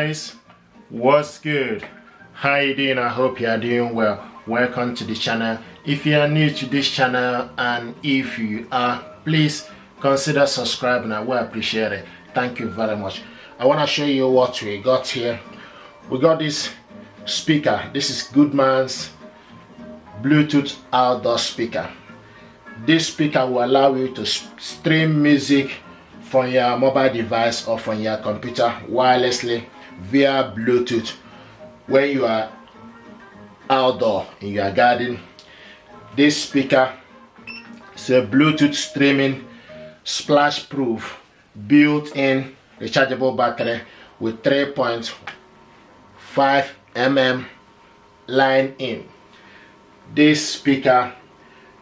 guys, what's good? How you doing? I hope you are doing well. Welcome to the channel. If you are new to this channel, and if you are, please consider subscribing. I will appreciate it. Thank you very much. I want to show you what we got here. We got this speaker. This is Goodmans Bluetooth outdoor speaker. This speaker will allow you to stream music from your mobile device or from your computer wirelessly via Bluetooth when you are outdoor in your garden. This speaker is a Bluetooth streaming Splashproof built-in rechargeable battery with 3.5 mm line in. This speaker,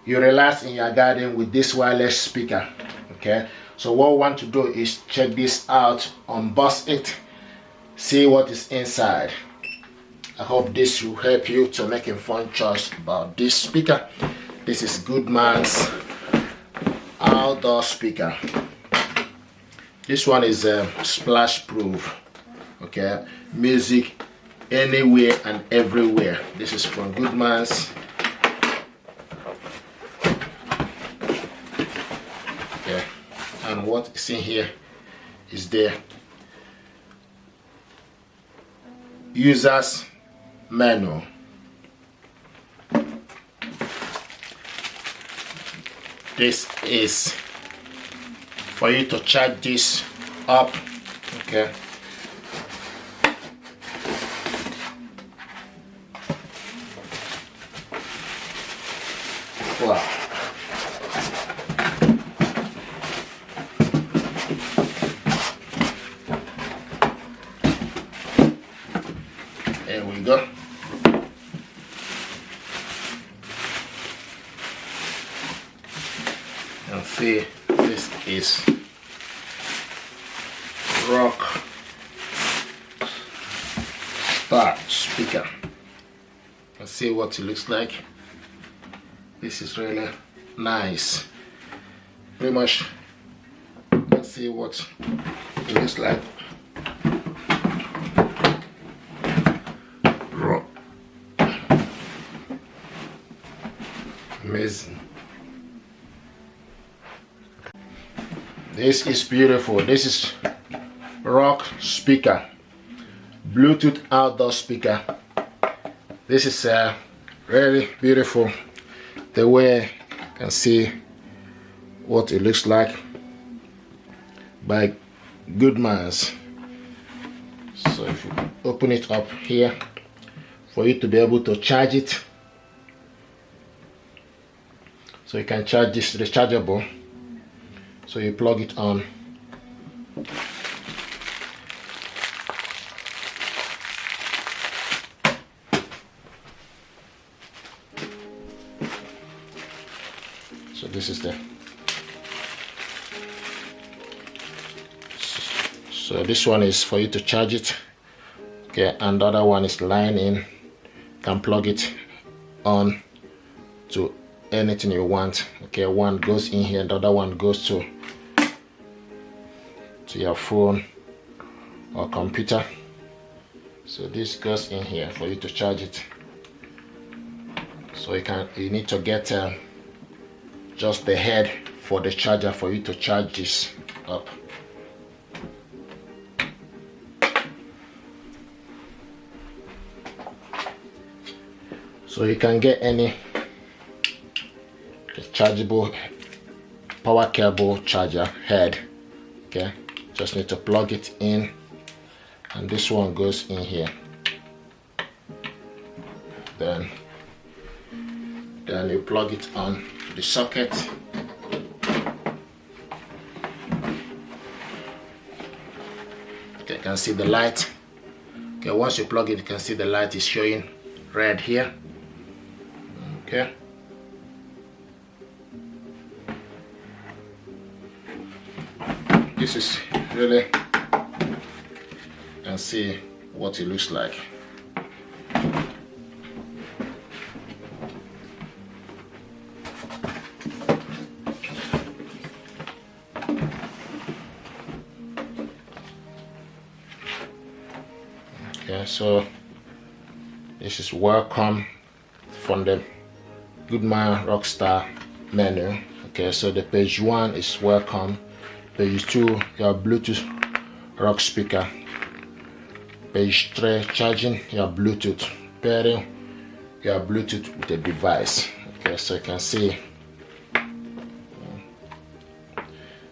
you relax in your garden with this wireless speaker. Okay, so what we want to do is check this out, unbox it, see what is inside. I hope this will help you to make informed choice about this speaker. This is Goodmans outdoor speaker. This one is Splashproof. Okay, music anywhere and everywhere. This is from Goodmans. Okay, and what is in here is the user's manual. This is for you to charge this up. Okay, wow. There we go. And see, this is Rock speaker. Let's see what it looks like. This is really nice. Pretty much, let's see what it looks like. Amazing. This is beautiful. This is Rock speaker, Bluetooth outdoor speaker. This is really beautiful. The way you can see what it looks like by Goodmans. So if you open it up here, for you to be able to charge it, so you can charge this rechargeable. So you plug it on. So this is the. So this one is for you to charge it. Okay, and the other one is line in. You can plug it on to anything you want. Okay, one goes in here, the other one goes to your phone or computer. So this goes in here for you to charge it. So you need to get just the head for the charger for you to charge this up. So you can get any rechargeable power cable charger head. Okay, just need to plug it in, and this one goes in here. Then you plug it on the socket. Okay, you can see the light. Okay, once you plug it, you can see the light is showing red here. Okay. This is really, you can see what it looks like. Okay, so this is welcome from the Goodmans Rockstar menu. Okay, so the page 1 is welcome, page 2 your Bluetooth rock speaker, page 3 charging your Bluetooth, pairing your Bluetooth with the device. Okay, so you can see.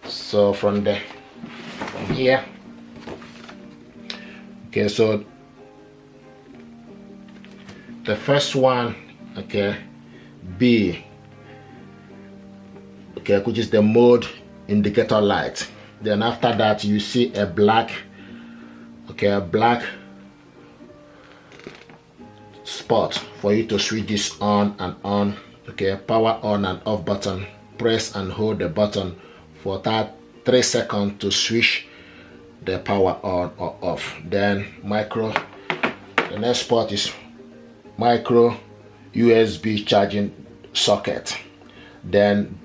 So from here, okay, so the first one, okay, B, okay, which is the mode indicator light. Then after that you see a black, okay, a black spot for you to switch this on and on. Okay, power on and off button. Press and hold the button for that 3 seconds to switch the power on or off. Then the next spot is micro USB charging socket. Then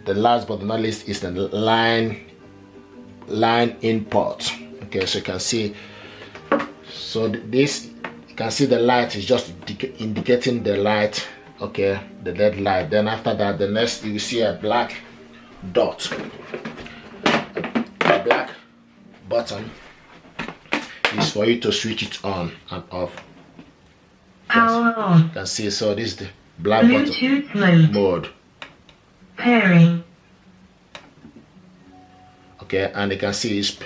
the last but not least is the line in port. Okay, so you can see, so this, you can see the light is just indicating the light, okay, the LED light. Then after that, the next you will see a black dot, a black button is for you to switch it on and off. Power on. You can see, so this is the black Bluetooth button mode. Pairing. Okay, and you can see it's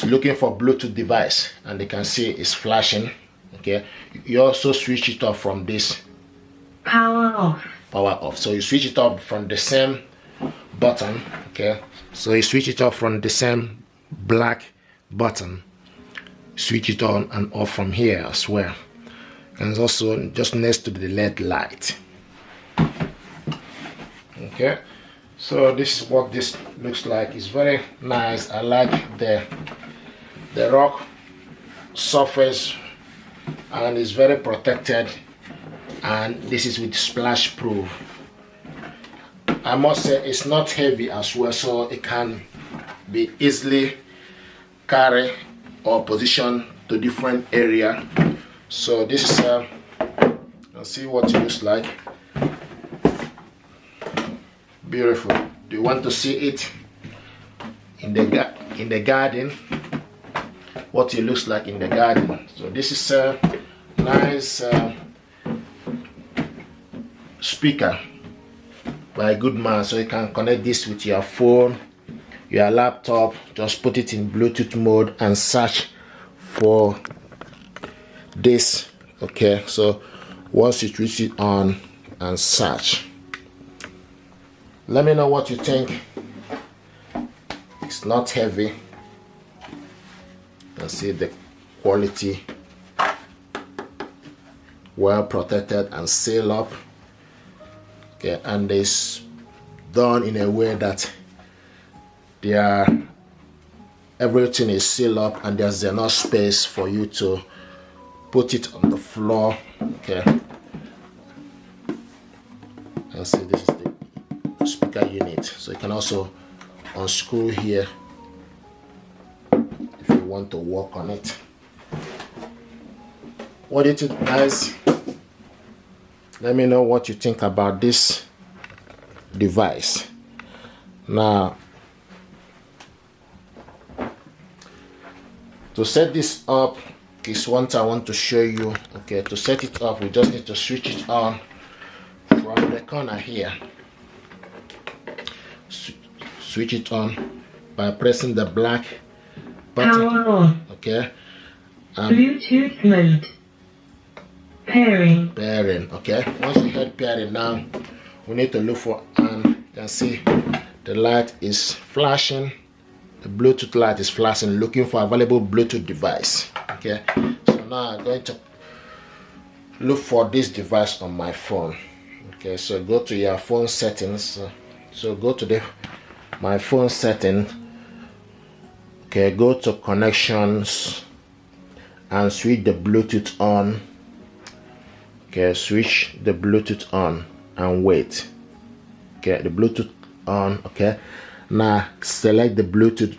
looking for Bluetooth device, and you can see it's flashing. Okay, you also switch it off from this power off. So you switch it off from the same button. Okay, so you switch it off from the same black button, switch it on and off from here as well, and it's also just next to the LED light. Okay, so this is what this looks like. It's very nice. I like the rock surface, and it's very protected, and this is with Splashproof. I must say it's not heavy as well, so it can be easily carried or positioned to different area. So this is let's see what it looks like. Beautiful. Do you want to see it in the garden? What it looks like in the garden. So this is a nice speaker by Goodmans. So you can connect this with your phone, your laptop. Just put it in Bluetooth mode and search for this. Okay, so once you switch it on and search, let me know what you think. It's not heavy. You can see the quality, well protected and sealed up. Okay, and it's done in a way that everything is sealed up, and there's enough space for you to put it on the floor. Okay, and see, this is the speaker unit. So you can also unscrew here if you want to work on it. What do you think, guys? Let me know what you think about this device. Now, to set this up is one thing I want to show you. Okay, to set it up, we just need to switch it on from the corner here. Switch it on by pressing the black button. Power on. Okay. Bluetooth mode. Pairing. Okay. Once you hit pairing, now we need to look for, and you can see the light is flashing. The Bluetooth light is flashing, looking for available Bluetooth device. Okay. So now I'm going to look for this device on my phone. Okay. So go to your phone settings. So go to my phone setting. Okay, go to connections and switch the Bluetooth on. Okay, switch the Bluetooth on and wait. Okay, the Bluetooth on. Okay, now select the Bluetooth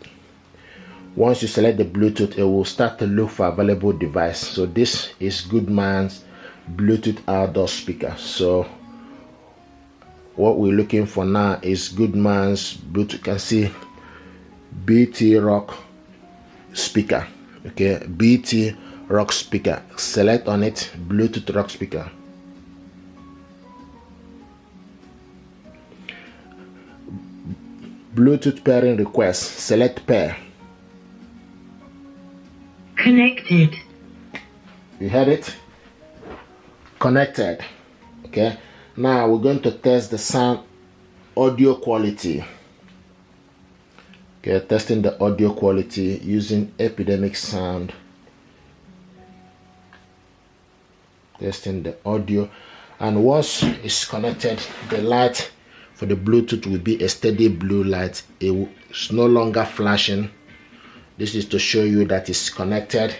Once you select the Bluetooth, it will start to look for available device. So this is Goodman's Bluetooth outdoor speaker. So what we're looking for now is Goodman's Bluetooth. You can see BT Rock speaker. Okay, BT Rock speaker. Select on it Bluetooth Rock speaker. Bluetooth pairing request. Select pair. Connected. You heard it? Connected. Okay, now we're going to test the sound audio quality. Okay, testing the audio quality using Epidemic Sound. Testing the audio, and once it's connected, the light for the Bluetooth will be a steady blue light. It's no longer flashing. This is to show you that it's connected.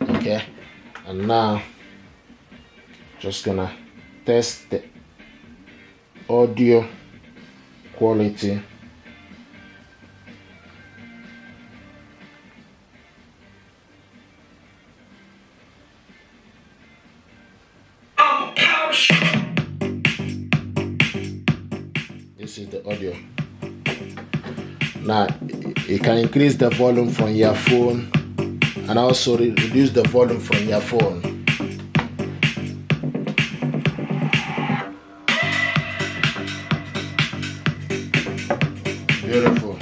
Okay, and now just gonna test the audio quality. This is the audio. Now you can increase the volume from your phone and also reduce the volume from your phone. Beautiful.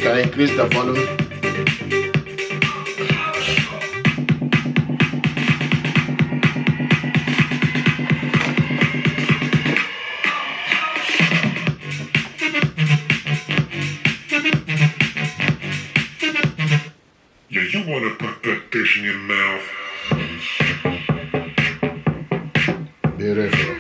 Can I increase the volume? Yeah, you wanna put that dish in your mouth. Beautiful.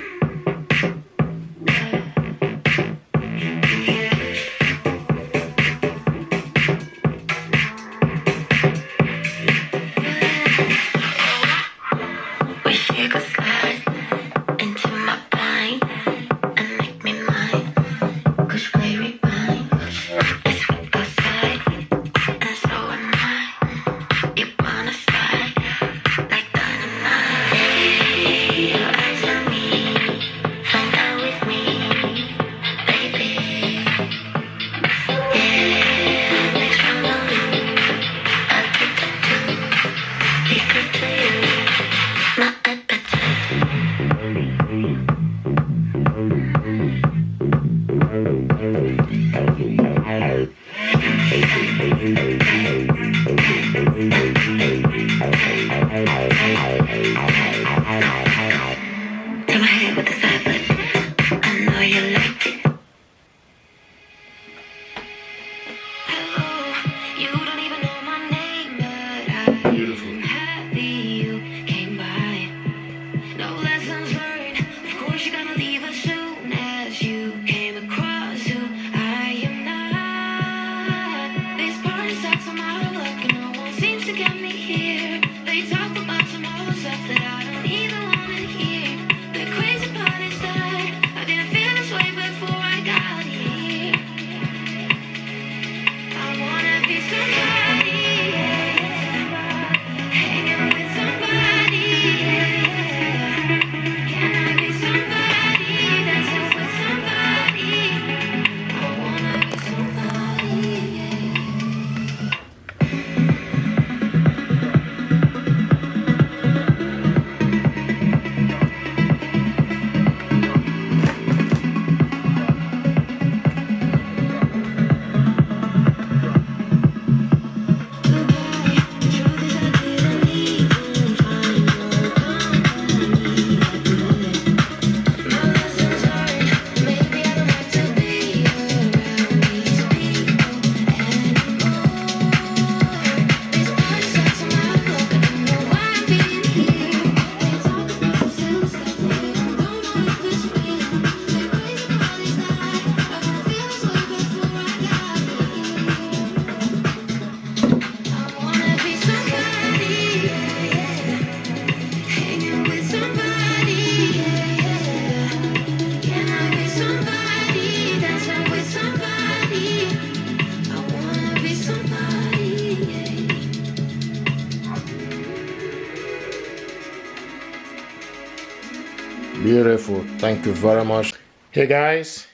Beautiful. Thank you very much. Hey guys,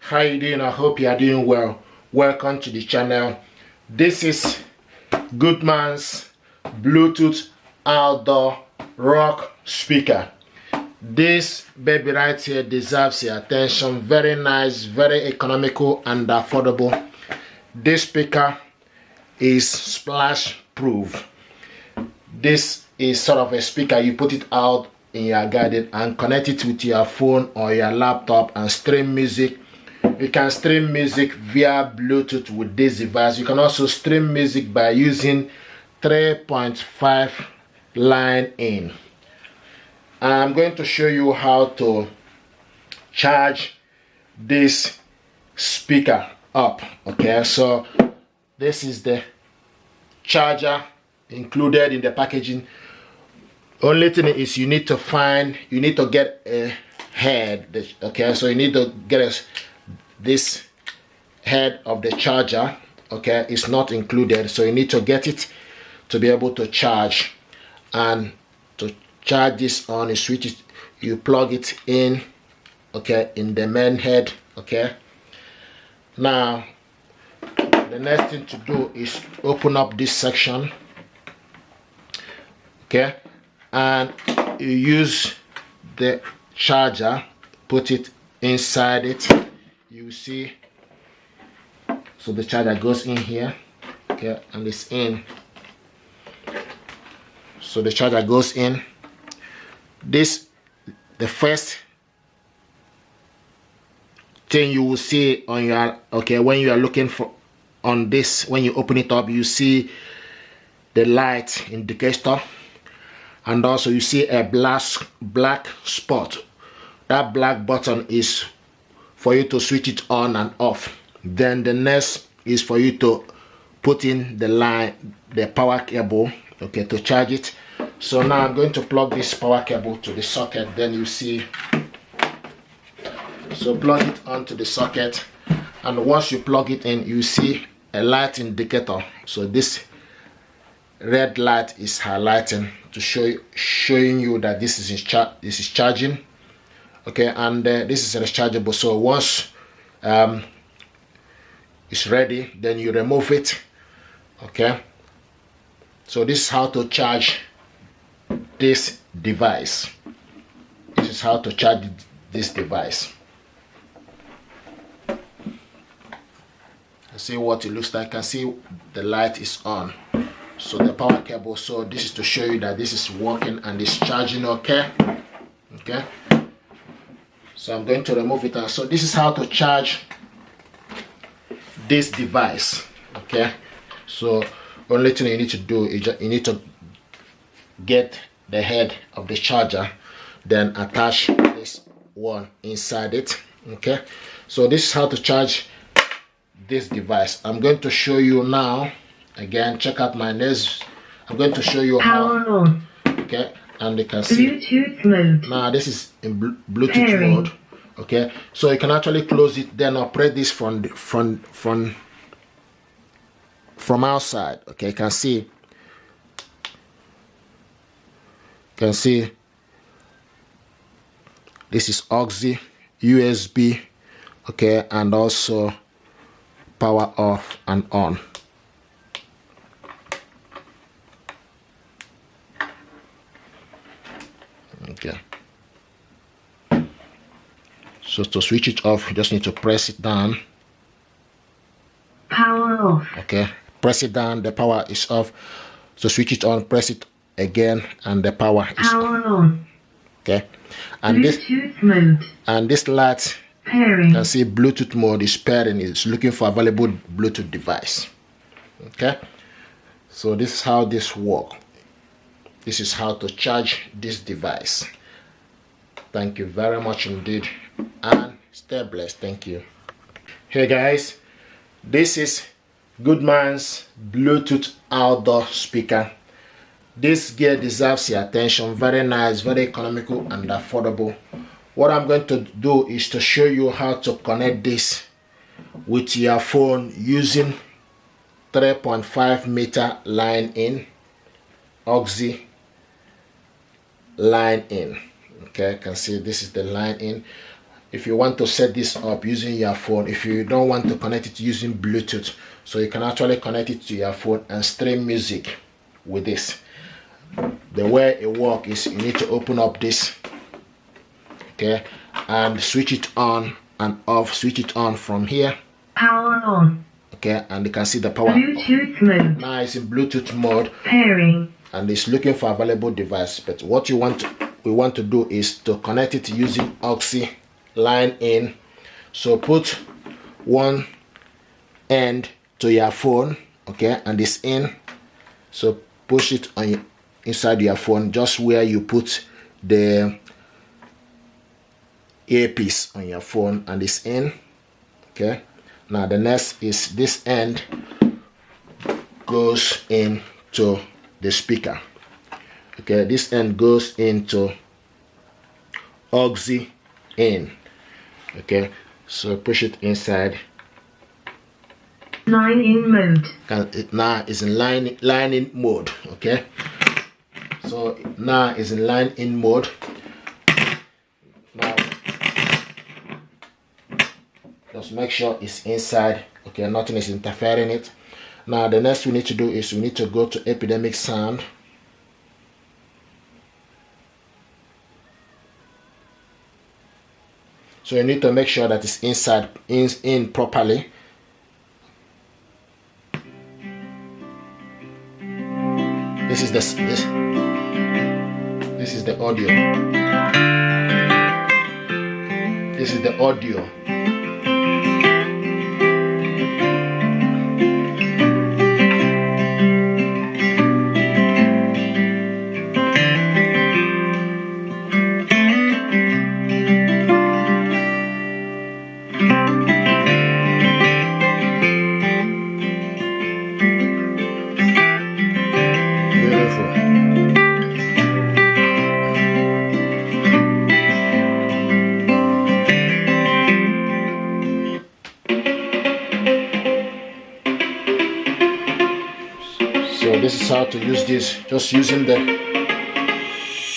how you doing? I hope you are doing well. Welcome to the channel. This is Goodmans Bluetooth outdoor rock speaker. This baby right here deserves your attention. Very nice, very economical and affordable. This speaker is splashproof. This is sort of a speaker. You put it out in your garden and connect it with your phone or your laptop and stream music. You can stream music via Bluetooth with this device. You can also stream music by using 3.5 line in. I'm going to show you how to charge this speaker up. Okay, so this is the charger included in the packaging. Only thing is you need to get a head. Okay, so you need to get this head of the charger. Okay, it's not included, so you need to get it to be able to charge. And to charge this on, you switch it, you plug it in, okay, in the main head. Okay, now the next thing to do is open up this section. Okay, and you use the charger, put it inside it. You see, so the charger goes in here. Okay, and it's in. So the charger goes in. This, the first thing you will see on your, okay, when you are looking for on this, when you open it up, you see the light indicator, and also you see a black spot. That black button is for you to switch it on and off. Then the next is for you to put in the line, the power cable, okay, to charge it. So now I'm going to plug this power cable to the socket. Then you see, so plug it onto the socket, and once you plug it in, you see a light indicator. So this red light is highlighting to showing you that this is charging. Okay, and this is rechargeable. So once it's ready, then you remove it. Okay, so this is how to charge this device. This is how to charge this device. See what it looks like. I see the light is on. So the power cable, so this is to show you that this is working and it's charging. Okay, okay, so I'm going to remove it. And so this is how to charge this device. Okay, so only thing you need to do is you need to get the head of the charger, then attach this one inside it. Okay, so this is how to charge this device. I'm going to show you now. Again, check out my nails. I'm going to show you Power how. on. Okay, and you can see Bluetooth mode. now this is in Bluetooth Pairing. mode. Okay, so you can actually close it, then operate this from outside. Okay, you can see this is Auxi, USB, okay, and also power off and on. Okay, so to switch it off, you just need to press it down. Power off. Okay, press it down, the power is off. So switch it on, press it again, and the power is Power on. on. Okay, and Bluetooth mode. this light, Pairing. you can see Bluetooth mode is pairing. It's looking for available Bluetooth device. Okay, so this is how this works. This is how to charge this device. Thank you very much indeed, and stay blessed. Thank you. Hey guys, this is Goodmans Bluetooth outdoor speaker. This gear deserves your attention. Very nice, very economical and affordable. What I'm going to do is to show you how to connect this with your phone using 3.5 meter line in, Auxi line in. Okay, you can see this is the line in. If you want to set this up using your phone, if you don't want to connect it using Bluetooth, so you can actually connect it to your phone and stream music with this. The way it works is you need to open up this, okay, and switch it on and off. Switch it on from here. Power on. Okay, and you can see the power. Bluetooth mode. Now it's in Bluetooth mode. Pairing. And it's looking for available device. But what we want to do is to connect it using Aux line in. So put one end to your phone, okay, and it's in. So push it on inside your phone, just where you put the earpiece on your phone, and it's in. Okay, now the next is this end goes into the speaker. Okay, this end goes into Aux in. Okay, so push it inside. Line in mode. It now is in line in mode. Okay, so now is in line in mode. Now just make sure it's inside. Okay, nothing is interfering it. Now the next we need to do is we need to go to epidemic sound. So you need to make sure that it's inside in properly. This is the audio. This is the audio. So this is how to use this, just using the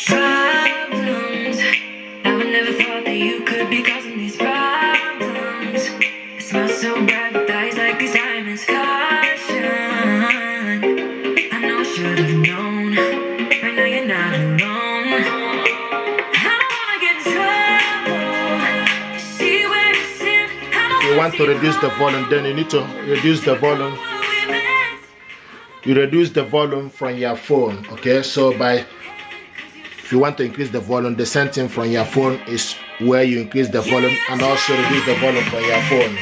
problems. I would never thought that you could be causing these problems. It smells so bad, but eyes like these diamonds. Caution, I know I should have known. Right now you're not alone. I don't wanna get in trouble. See where it's in. if you want to reduce the volume, then you need to reduce the volume. You reduce the volume from your phone. Okay, so if you want to increase the volume, the same thing from your phone is where you increase the volume, and also reduce the volume from your phone.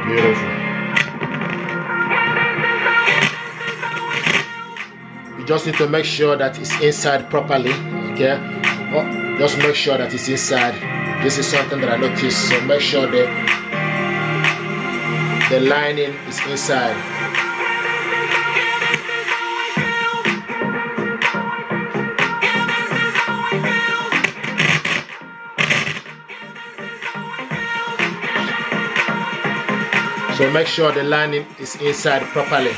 Beautiful. You just need to make sure that it's inside properly. Okay, just make sure that it's inside. This is something that I noticed, so make sure the lining is inside. So make sure the lining is inside properly.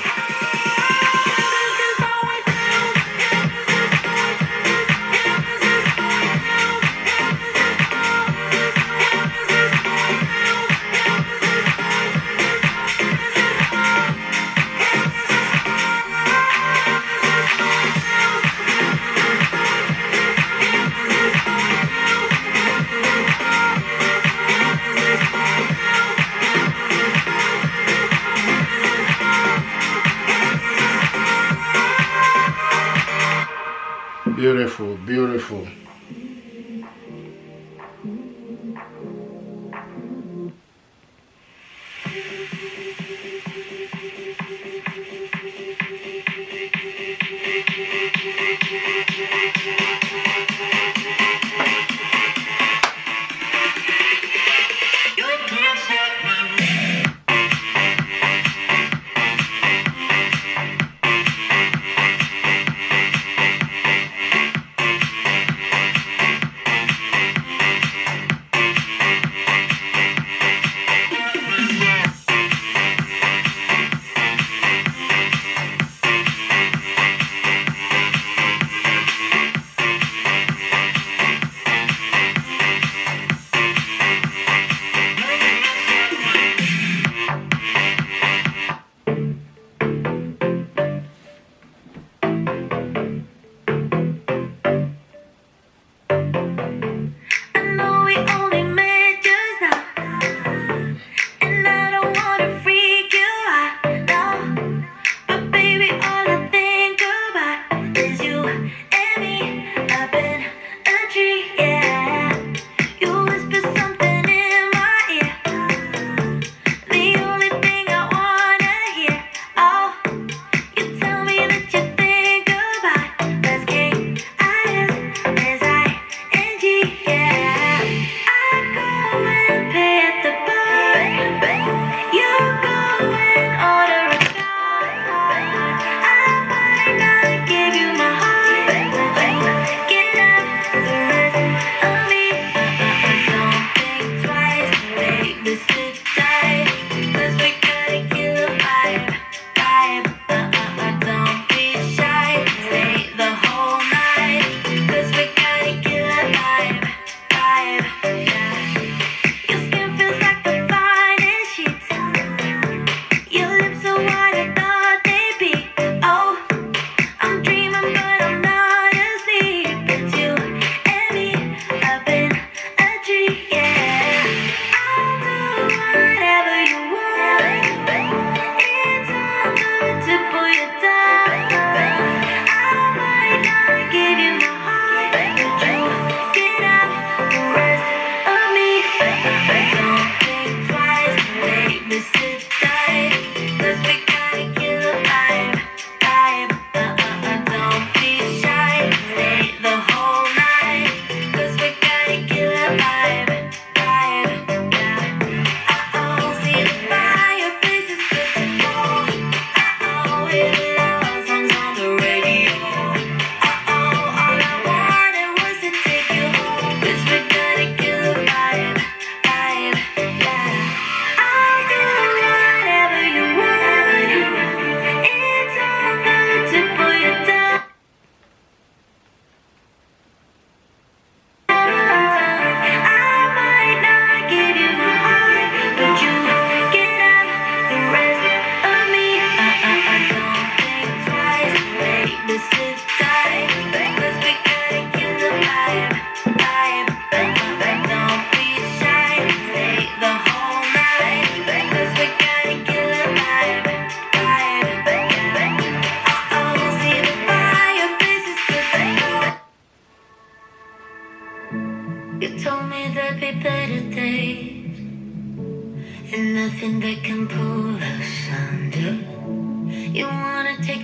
Beautiful, beautiful.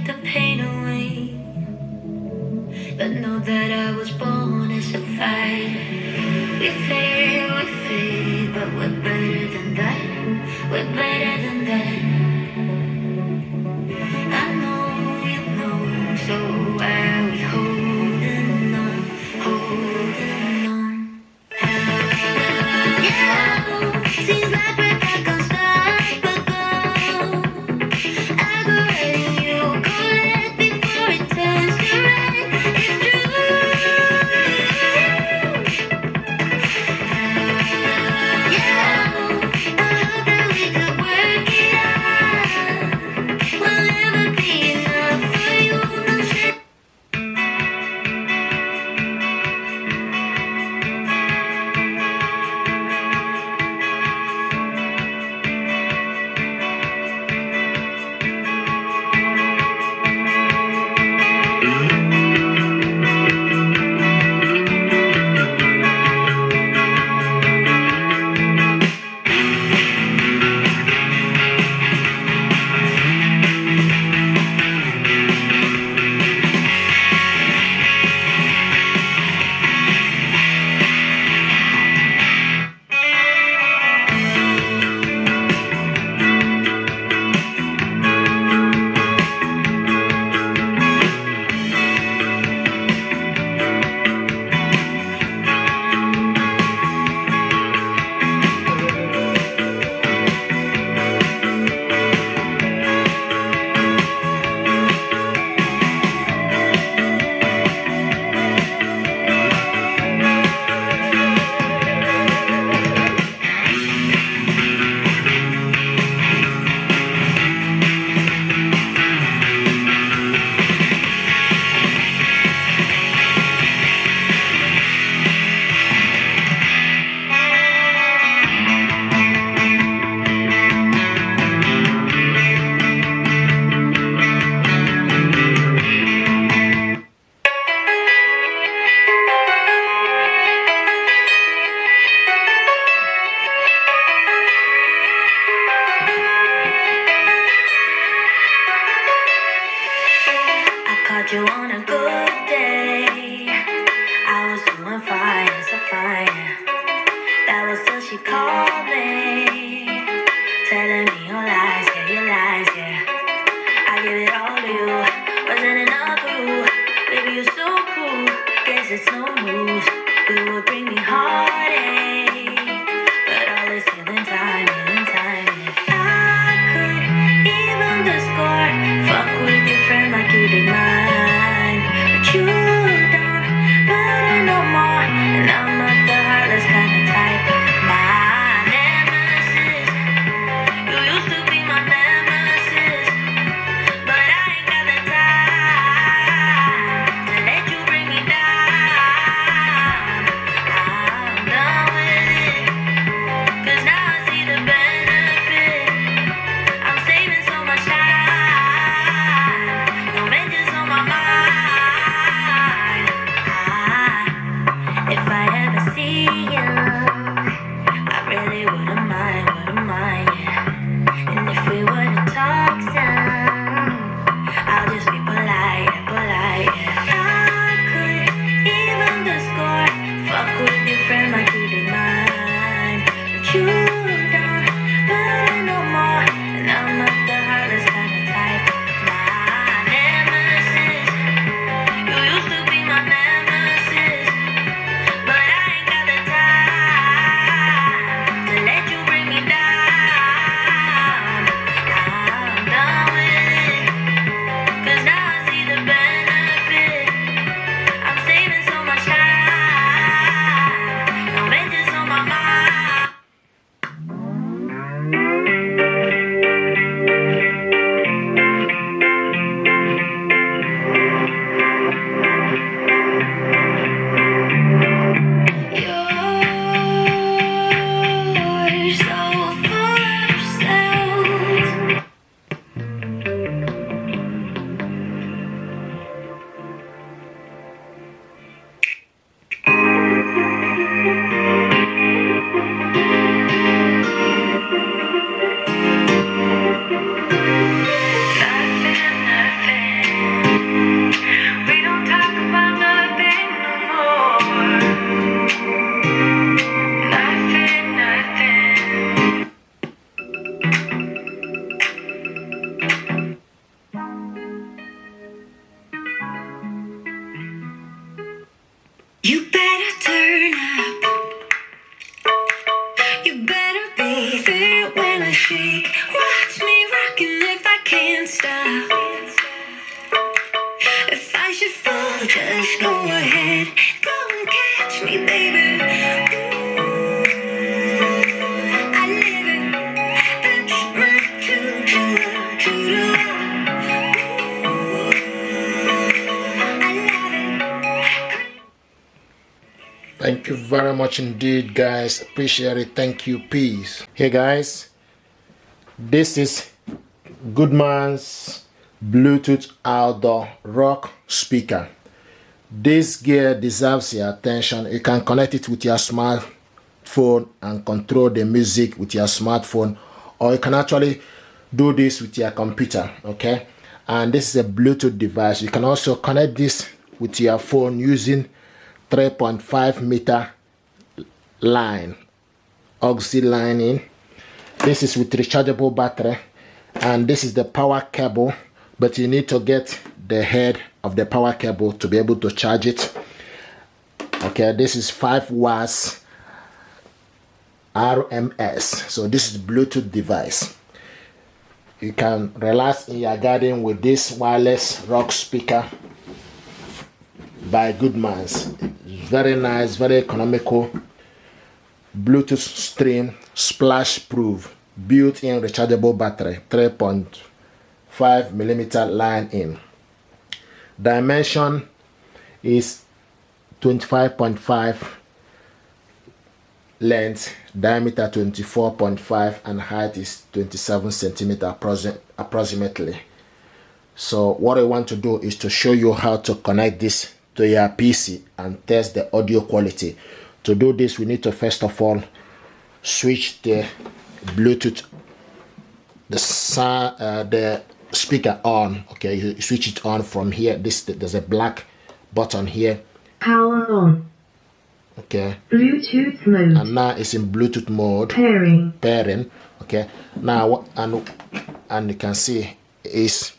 take the pain away. But know that I was born as a fighter. We fade, but we're better than that. We're better than that. I know you know, so why are we holding on, holding on? Yeah, seems like we're back unstoppable. I go right and you go left before it turns to right. It's true. Yeah, I hope that we could work it out. We'll never be enough for you, no shit. I caught you on a good day. I was doing fine, so fine. That was till she called me, telling me your lies, yeah. I give it all to you, wasn't enough for you. Baby, you're so cool, guess it's no news. You would bring me heartache, but all this healing time. I could even the score, fuck with your friend like you did mine. But you don't matter no more, and I'm not the heartless kind of type. Nah, never can't stop. If I should fall, just go ahead. Go and catch me, baby. Ooh, I live it. That's my true love. Ooh, I love it. Thank you very much indeed, guys. Appreciate it. Thank you. Peace. Hey guys, this is Goodmans Bluetooth outdoor rock speaker. This gear deserves your attention. You can connect it with your smartphone and control the music with your smartphone, or you can actually do this with your computer. Okay, and this is a Bluetooth device. You can also connect this with your phone using 3.5 meter line, auxiliary line in. This is with rechargeable battery, and this is the power cable, but you need to get the head of the power cable to be able to charge it. Okay, this is 5 watts RMS. So this is Bluetooth device. You can relax in your garden with this wireless rock speaker by Goodmans. Very nice, very economical Bluetooth stream, Splashproof, built-in rechargeable battery, 3.5 millimeter line in. Dimension is 25.5 length, diameter 24.5, and height is 27 centimeter approximately. So what I want to do is to show you how to connect this to your PC and test the audio quality. To do this, we need to first of all switch the Bluetooth, the speaker on. Okay, you switch it on from here. There's a black button here. Power on. Okay. Bluetooth mode. And now it's in Bluetooth mode. Pairing. Pairing. Okay. Now and you can see it's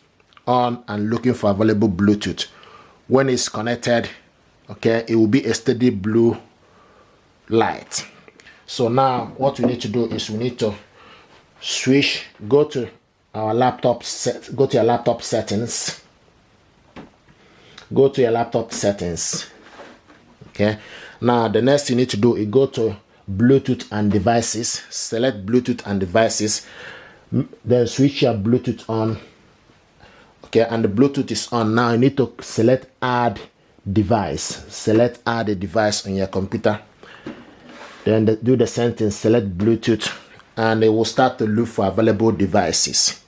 on and looking for available Bluetooth. When it's connected, okay, it will be a steady blue light. So now what we need to do is we need to switch, go to your laptop settings. Go to your laptop settings. Okay, now the next you need to do is go to Bluetooth and devices, select Bluetooth and devices, then switch your Bluetooth on. Okay, and the Bluetooth is on. Now you need to select add device. Select add a device on your computer. Then do the same thing, select Bluetooth, and it will start to look for available devices.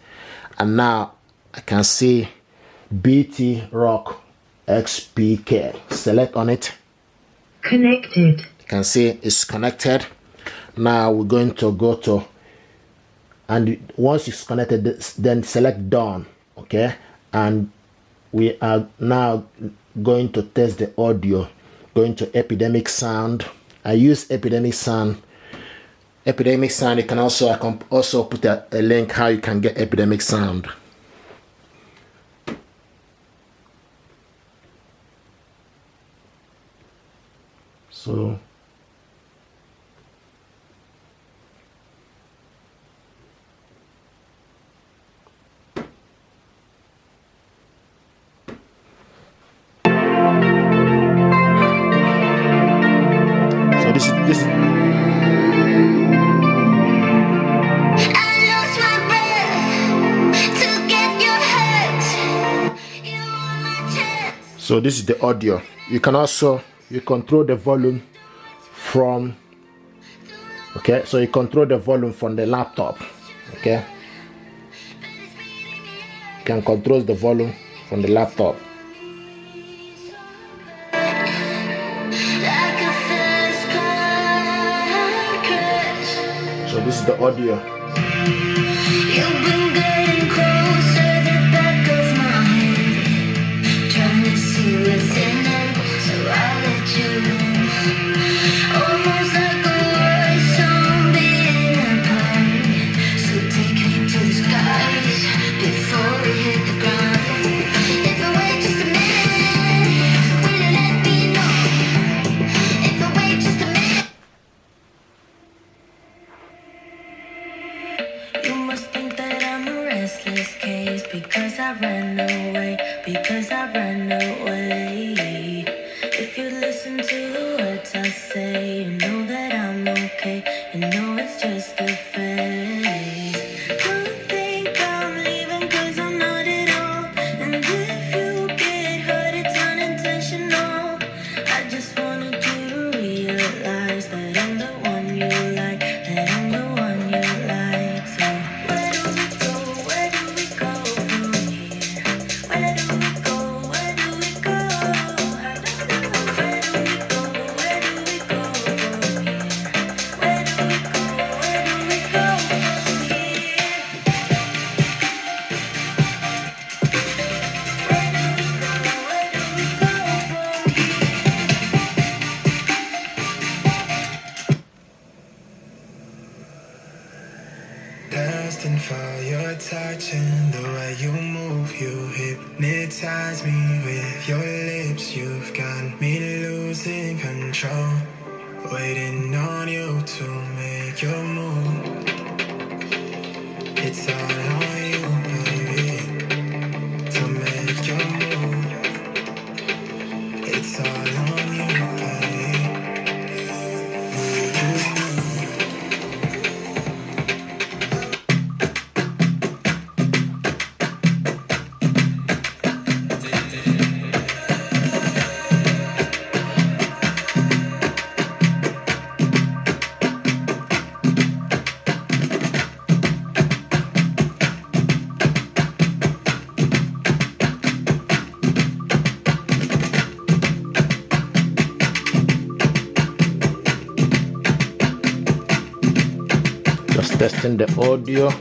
And now I can see BT Rock XPK. Select on it. Connected. You can see it's connected. Now we're going to go to, and once it's connected, then select done. Okay, and we are now going to test the audio. Going to Epidemic Sound. I use Epidemic Sound. Epidemic Sound, you can also, I can also put a link how you can get Epidemic Sound. So this is so this is the audio. You can also control the volume from, okay, so you control the volume from the laptop. Okay, you can control the volume from the laptop. So this is the audio. You've been getting closer, the back of my head, trying to see what's in it, so I let you in. Almost like a war song being apart. So take me to the skies before we hit the ground. If I wait just a minute, will you let me know? If I wait just a minute. You must think that I'm I ran away, because I ran away. If you listen to the words I say, you know that I'm okay. You know it's just a phase. Don't think I'm leaving, cause I'm not at all. And if you get hurt, it's unintentional. I just wanted you to realize that I'm the one you like, that I'm the one you like. So where do we go? Where do we go from here? Where do we go? Where do we go? I don't know. Where do we go? Where do we go from here? Where do we go? Where do we go from here? Where do we go? Where do we go from here? Destined for your touch and the way you move, you hypnotize me with your lips. You've got me losing control, waiting on you to make your move. It's all on you, baby, to make your move. It's all on you, baby. Just testing the audio.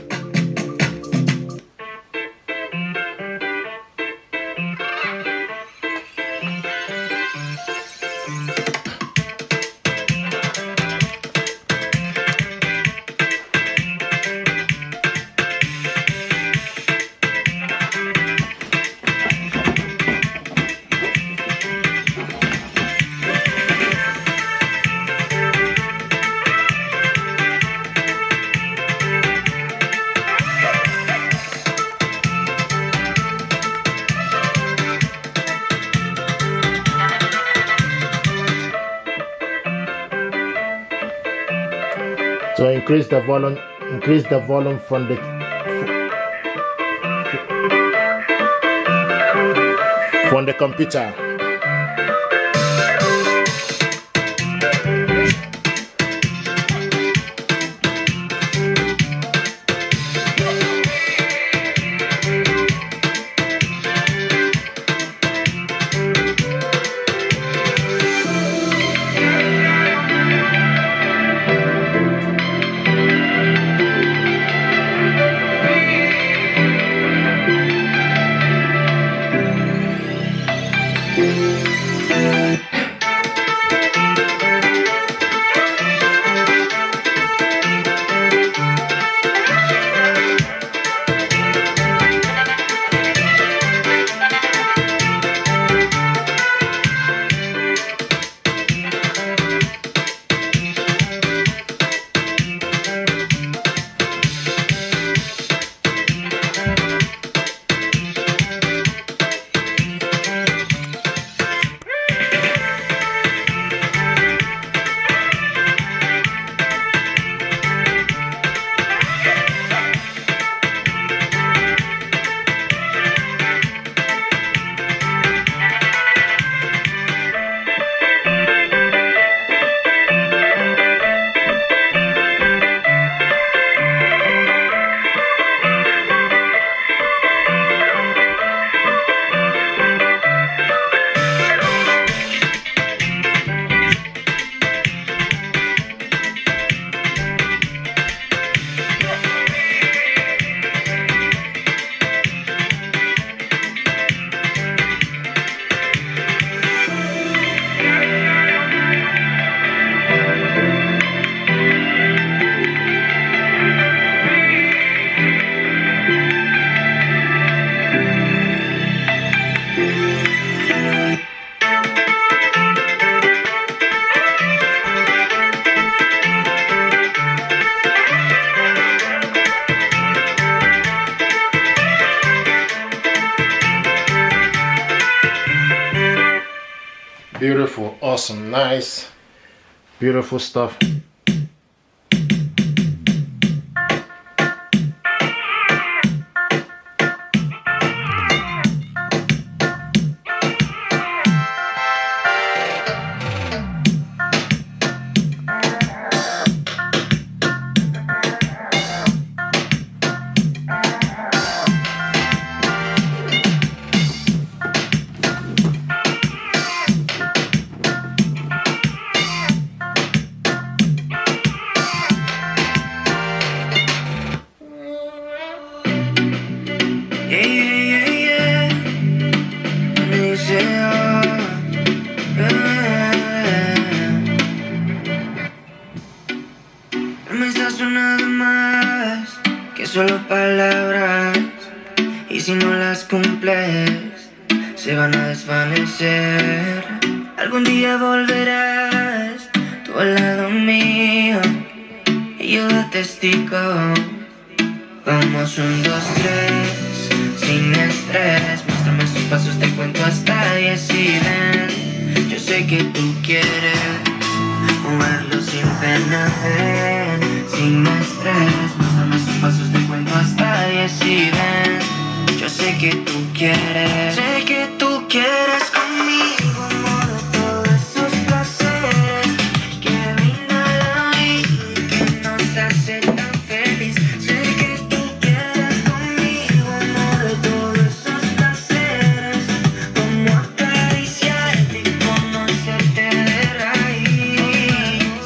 So increase the volume from the computer. Beautiful, awesome, nice, beautiful stuff. Me estás una vez más que solo palabras, y si no las cumples se van a desvanecer. Algún día volverás tú al lado mío y yo de testigo. Vamos 1, 2, 3 sin estrés. Muéstrame esos pasos, te cuento hasta 10 y ven. Yo sé que tú quieres moverlo sin pena, ven, sin estrés. Muéstrame esos pasos, te cuento hasta 10 y ven. Yo sé que tú quieres conmigo, amor, de todos esos placeres que brinda la vida y que nos hace tan feliz. Sé que tú quieres conmigo, amor, de todos esos placeres, como acariciarte y conocerte de raíz.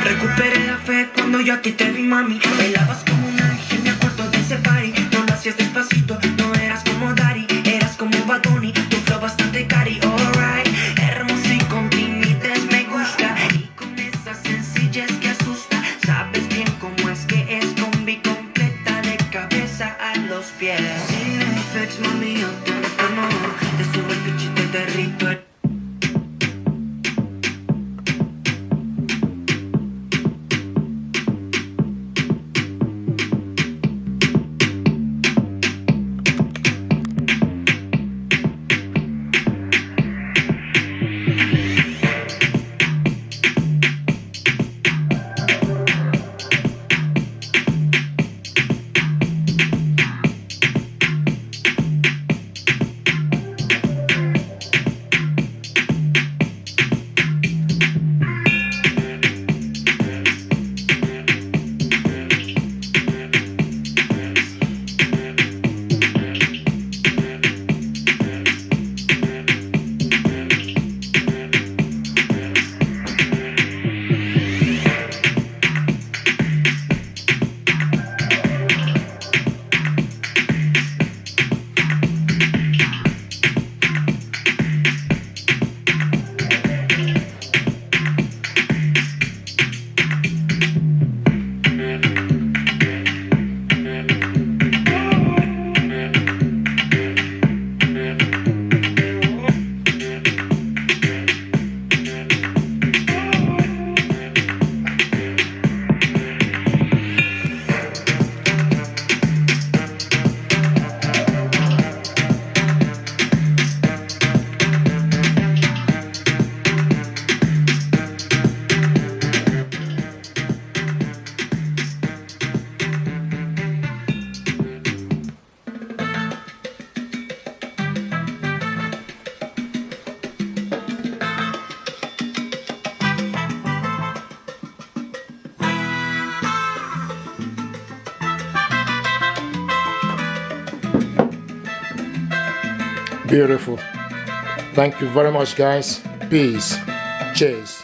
Recuperé la fe cuando yo a ti te vi, mami. Bailabas como un ángel, me acuerdo de ese party. No lo hacías despacito, no eras como Daddy, eras como Bad Bunny, tu flow bastante cari, alright. Hermosa y con timides me gusta, y con esa sencillez que asusta. Sabes bien cómo es que es, combi completa de cabeza a los pies. Sin effects, mami, yo te amo, te subo el pitch y te derrito el... Beautiful. Thank you very much, guys. Peace. Cheers.